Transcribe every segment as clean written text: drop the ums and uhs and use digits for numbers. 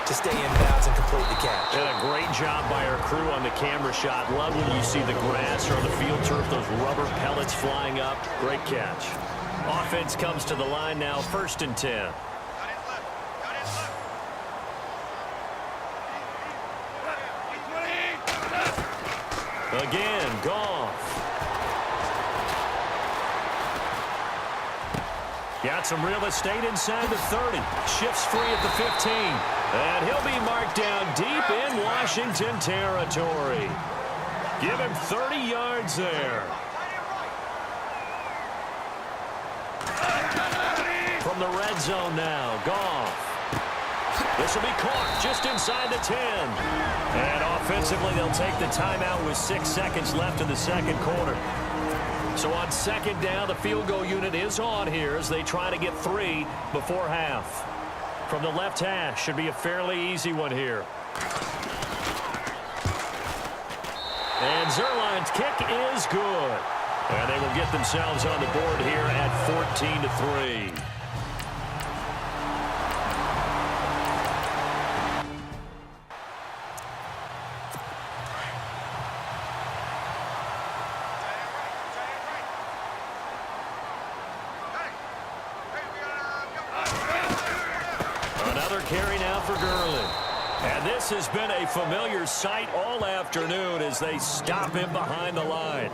to stay in bounds and complete the catch. And a great job by our crew on the camera shot. Love when you see the grass or the field turf, those rubber pellets flying up. Great catch. Offense comes to the line now, 1st and 10. Again, Goff. Got some real estate inside the 30. Shifts free at the 15. And he'll be marked down deep in Washington territory. Give him 30 yards there. From the red zone now, Goff. This will be caught just inside the 10. And offensively, they'll take the timeout with 6 seconds left in the second quarter. So on 2nd down, the field goal unit is on here as they try to get 3 before half. From the left hash, should be a fairly easy one here. And Zerline's kick is good. And they will get themselves on the board here at 14-3. Carry now for Gurley. And this has been a familiar sight all afternoon as they stop him behind the line.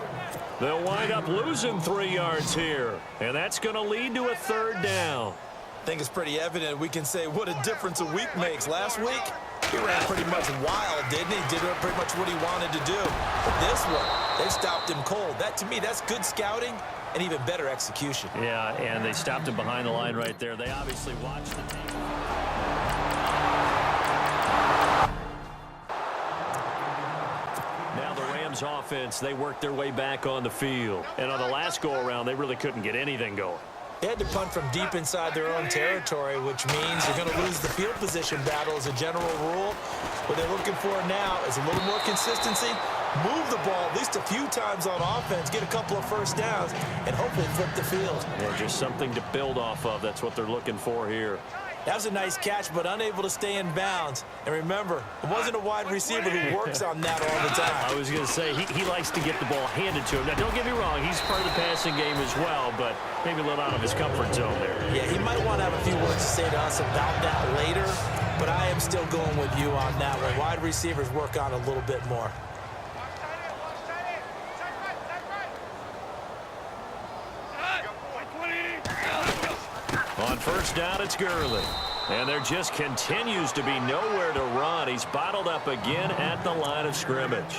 They'll wind up losing 3 yards here. And that's going to lead to a 3rd down. I think it's pretty evident we can say what a difference a week makes. Last week, he ran pretty much wild, didn't he? Did pretty much what he wanted to do. But this one, they stopped him cold. That, to me, that's good scouting and even better execution. Yeah, and they stopped him behind the line right there. They obviously watched the tape. Offense, they worked their way back on the field. And on the last go-around, they really couldn't get anything going. They had to punt from deep inside their own territory, which means you're going to lose the field position battle as a general rule. What they're looking for now is a little more consistency, move the ball at least a few times on offense, get a couple of first downs, and hopefully flip the field. Yeah, just something to build off of. That's what they're looking for here. That was a nice catch, but unable to stay in bounds. And remember, it wasn't a wide receiver who works on that all the time. I was going to say, he likes to get the ball handed to him. Now, don't get me wrong, he's part of the passing game as well, but maybe a little out of his comfort zone there. Yeah, he might want to have a few words to say to us about that later, but I am still going with you on that one. Wide receivers work on a little bit more. On 1st down, it's Gurley. And there just continues to be nowhere to run. He's bottled up again at the line of scrimmage.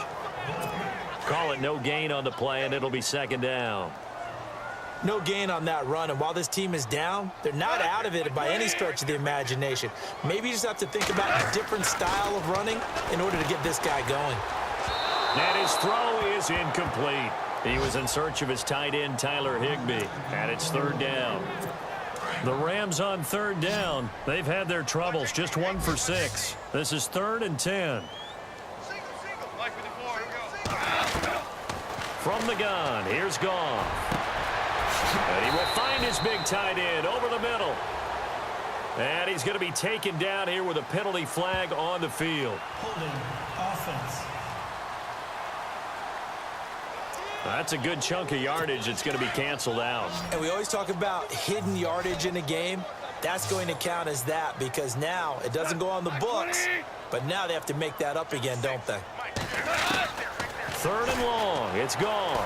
Call it no gain on the play, and it'll be 2nd down. No gain on that run, and while this team is down, they're not out of it by any stretch of the imagination. Maybe you just have to think about a different style of running in order to get this guy going. And his throw is incomplete. He was in search of his tight end, Tyler Higbee, and it's 3rd down. The Rams on 3rd down. They've had their troubles, just 1 for 6. This is 3rd and 10. From the gun, here's Goff. And he will find his big tight end over the middle. And he's going to be taken down here with a penalty flag on the field. Holding offense. That's a good chunk of yardage. It's going to be canceled out. And we always talk about hidden yardage in a game. That's going to count as that because now it doesn't go on the books, but now they have to make that up again, don't they? 3rd and long. It's gone.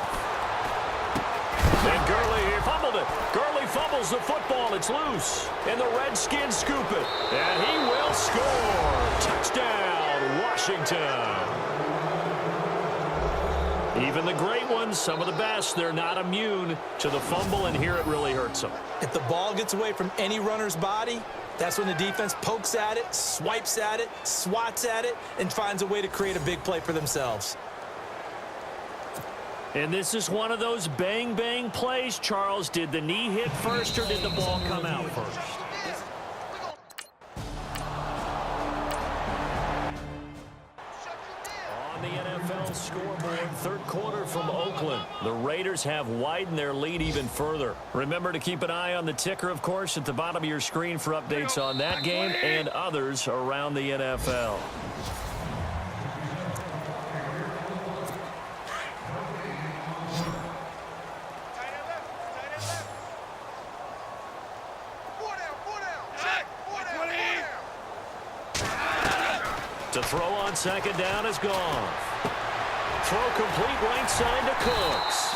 And Gurley here fumbled it. Gurley fumbles the football. It's loose. And the Redskins scoop it. And he will score. Touchdown, Washington. Even the great ones, some of the best, they're not immune to the fumble, and here it really hurts them. If the ball gets away from any runner's body, that's when the defense pokes at it, swipes at it, swats at it, and finds a way to create a big play for themselves. And this is one of those bang-bang plays, Charles. Did the knee hit first, or did the ball come out first? On the NFL NFL scoreboard, third quarter from Oakland. The Raiders have widened their lead even further. Remember to keep an eye on the ticker, of course, at the bottom of your screen for updates on that game and others around the NFL. To throw on second down is gone. Throw complete right side to Cooks.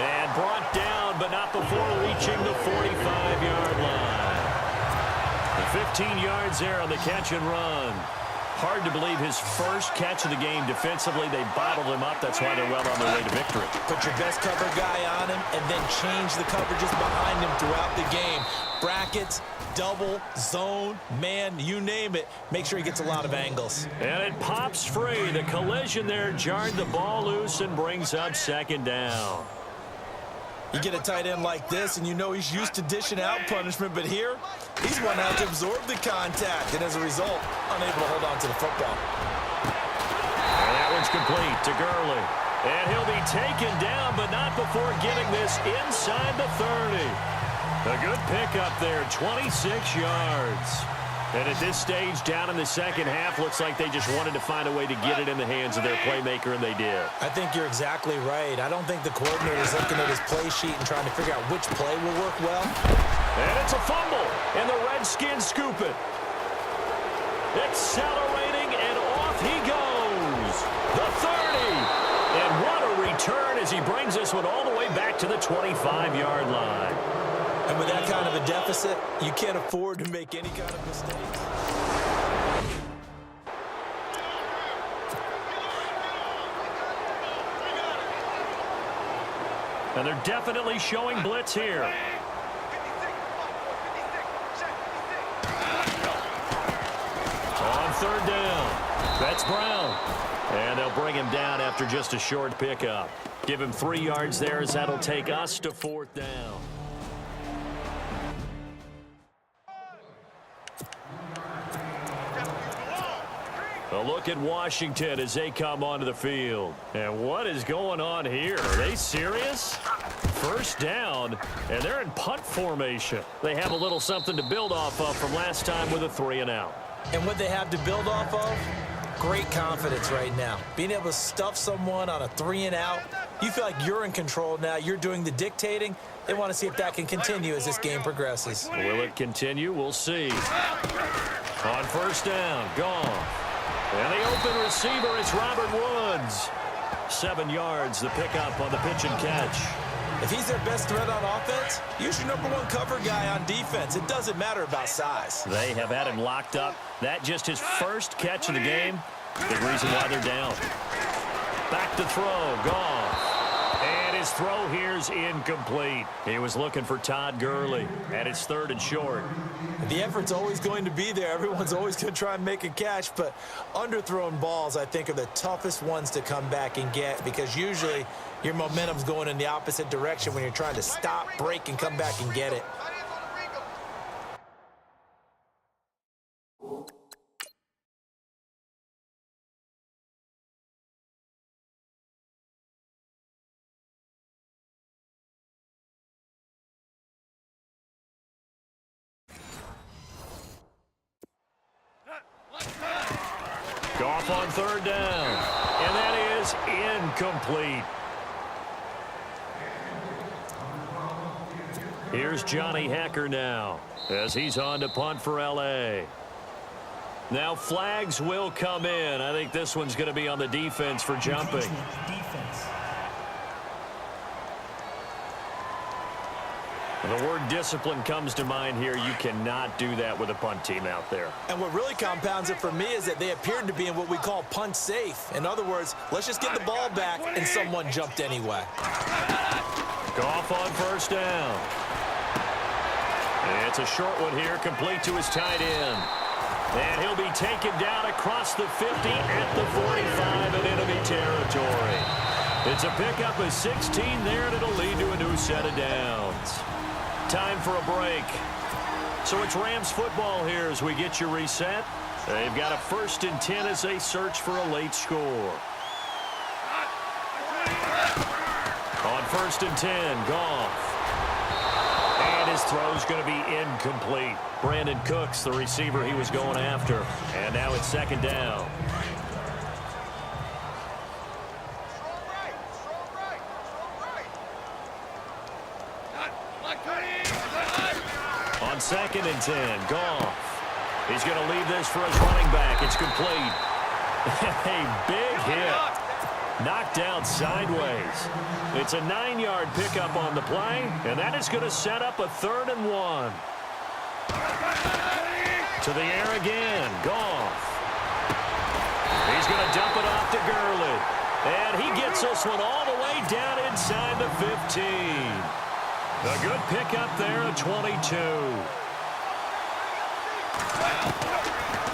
And brought down, but not before reaching the 45-yard line. The 15 yards there on the catch and run. Hard to believe his first catch of the game defensively. They bottled him up. That's why they're well on their way to victory. Put your best cover guy on him and then change the coverages behind him throughout the game. Brackets, double, zone, man, you name it. Make sure he gets a lot of angles. And it pops free. The collision there jarred the ball loose and brings up second down. You get a tight end like this, and you know he's used to dishing out punishment, but here, he's one out to absorb the contact, and as a result, unable to hold on to the football. And that one's complete to Gurley. And he'll be taken down, but not before getting this inside the 30. A good pickup there, 26 yards. And at this stage, down in the second half, looks like they just wanted to find a way to get it in the hands of their playmaker, and they did. I think you're exactly right. I don't think the coordinator is looking at his play sheet and trying to figure out which play will work well. And it's a fumble, and the Redskins scoop it. Accelerating, and off he goes. The 30. And what a return as he brings this one all the way back to the 25-yard line. And with that kind of a deficit, you can't afford to make any kind of mistakes. And they're definitely showing blitz here. On third down, that's Brown. And they'll bring him down after just a short pickup. Give him 3 yards there as that'll take us to fourth down. A look at Washington as they come onto the field. And what is going on here? Are they serious? First down, and they're in punt formation. They have a little something to build off of from last time with a 3-and-out. And what they have to build off of? Great confidence right now. Being able to stuff someone on a 3-and-out. You feel like you're in control now. You're doing the dictating. They want to see if that can continue as this game progresses. Will it continue? We'll see. On first down, gone. And the open receiver, it's Robert Woods. 7 yards, the pickup on the pitch and catch. If he's their best threat on offense, use your #1 cover guy on defense. It doesn't matter about size. They have had him locked up. That just his first catch of the game. Big reason why they're down. Back to throw, gone. And his throw here's incomplete. He was looking for Todd Gurley, and it's 3rd and short. The effort's always going to be there. Everyone's always going to try and make a catch, but underthrown balls, I think, are the toughest ones to come back and get because usually your momentum's going in the opposite direction when you're trying to stop, break, and come back and get it. Goff on third down, and that is incomplete. Here's Johnny Hacker now as he's on to punt for L.A. Now flags will come in. I think this one's going to be on the defense for jumping. Defense. The word discipline comes to mind here. You cannot do that with a punt team out there. And what really compounds it for me is that they appeared to be in what we call punt safe. In other words, let's just get the ball back, and someone jumped anyway. Goff on first down. It's a short one here, complete to his tight end. And he'll be taken down across the 50 at the 45 in enemy territory. It's a pickup of 16 there, and it'll lead to a new set of downs. Time for a break. So it's Rams football here as we get you reset. They've got a 1st and 10 as they search for a late score. On 1st and 10, Goff. And his throw's going to be incomplete. Brandon Cooks, the receiver he was going after. And now it's 2nd down. On 2nd and 10, Goff. He's going to leave this for his running back. It's complete. A big hit. Knocked out sideways. It's a 9-yard pickup on the play, and that is going to set up a 3rd and 1. To the air again, Goff. He's going to dump it off to Gurley. And he gets this one all the way down inside the 15. A good pickup there at 22.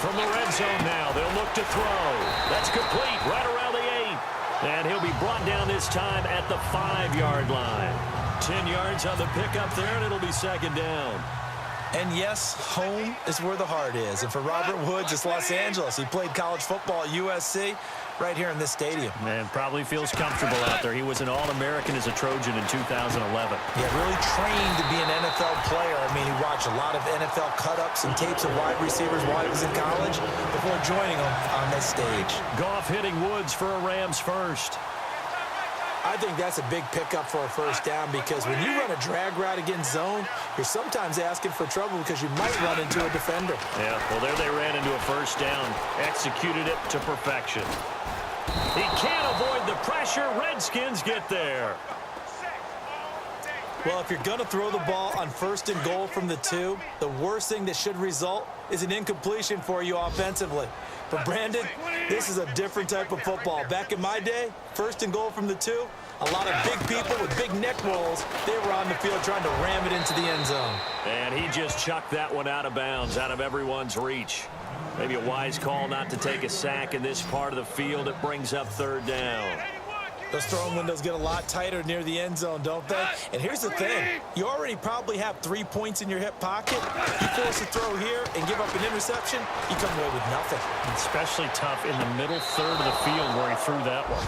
From the red zone now, they'll look to throw. That's complete right around the 8. And he'll be brought down this time at the 5-yard line. 10 yards on the pickup there, and it'll be 2nd down. And yes, home is where the heart is. And for Robert Woods, it's Los Angeles. He played college football at USC right here in this stadium. Man, probably feels comfortable out there. He was an All-American as a Trojan in 2011. Yeah, really trained to be an NFL player. I mean, he watched a lot of NFL cut-ups and tapes of wide receivers while he was in college before joining them on this stage. Goff hitting Woods for a Rams first. I think that's a big pickup for a 1st down because when you run a drag route against zone, you're sometimes asking for trouble because you might run into a defender. Yeah, well, there they ran into a 1st down. Executed it to perfection. He can't avoid the pressure. Redskins get there. Well, if you're going to throw the ball on 1st and goal from the 2, the worst thing that should result is an incompletion for you offensively. But, Brandon, this is a different type of football. Back in my day, 1st and goal from the 2, a lot of big people with big neck rolls, they were on the field trying to ram it into the end zone. And he just chucked that one out of bounds, out of everyone's reach. Maybe a wise call not to take a sack in this part of the field. It brings up 3rd down. Those throwing windows get a lot tighter near the end zone, don't they? And here's the thing. You already probably have 3 points in your hip pocket. You force a throw here and give up an interception, you come away with nothing. Especially tough in the middle 3rd of the field where he threw that one.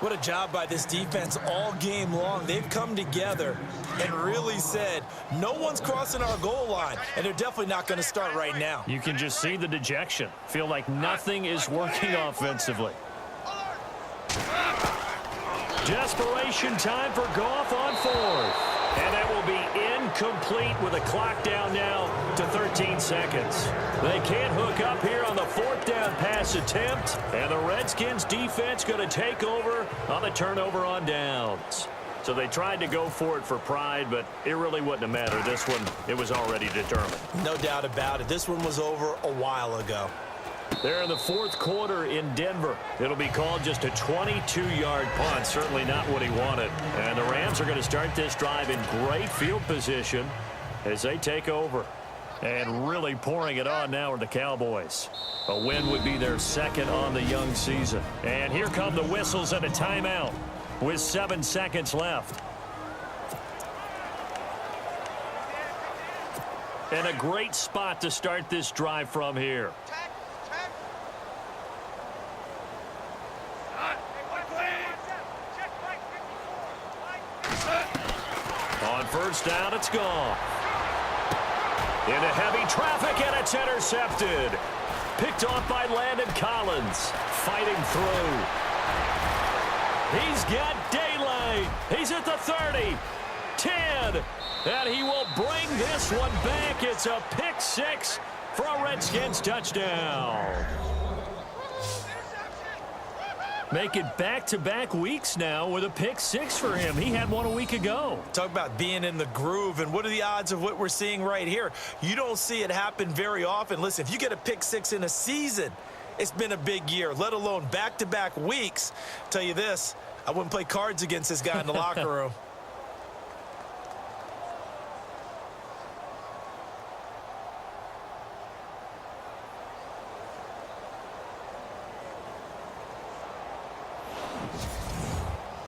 What a job by this defense all game long. They've come together and really said, no one's crossing our goal line, and they're definitely not going to start right now. You can just see the dejection. Feel like nothing is working offensively. Desperation time for Goff on 4th. And that will be incomplete with a clock down now to 13 seconds. They can't hook up here on the 4th down pass attempt. And the Redskins defense going to take over on the turnover on downs. So they tried to go for it for pride, but it really wouldn't have mattered. This one, it was already determined. No doubt about it. This one was over a while ago. They're in the 4th quarter in Denver. It'll be called just a 22-yard punt. Certainly not what he wanted. And the Rams are going to start this drive in great field position as they take over. And really pouring it on now are the Cowboys. A win would be their 2nd on the young season. And here come the whistles and a timeout with 7 seconds left. And a great spot to start this drive from here. On 1st down, it's gone. Into heavy traffic, and it's intercepted. Picked off by Landon Collins. Fighting through. He's got daylight. He's at the 30. 10. And he will bring this one back. It's a pick 6 for a Redskins touchdown. Make it back-to-back weeks now with a pick 6 for him. He had one a week ago. Talk about being in the groove, and what are the odds of what we're seeing right here? You don't see it happen very often. Listen, if you get a pick 6 in a season, it's been a big year, let alone back-to-back weeks. Tell you this, I wouldn't play cards against this guy in the locker room.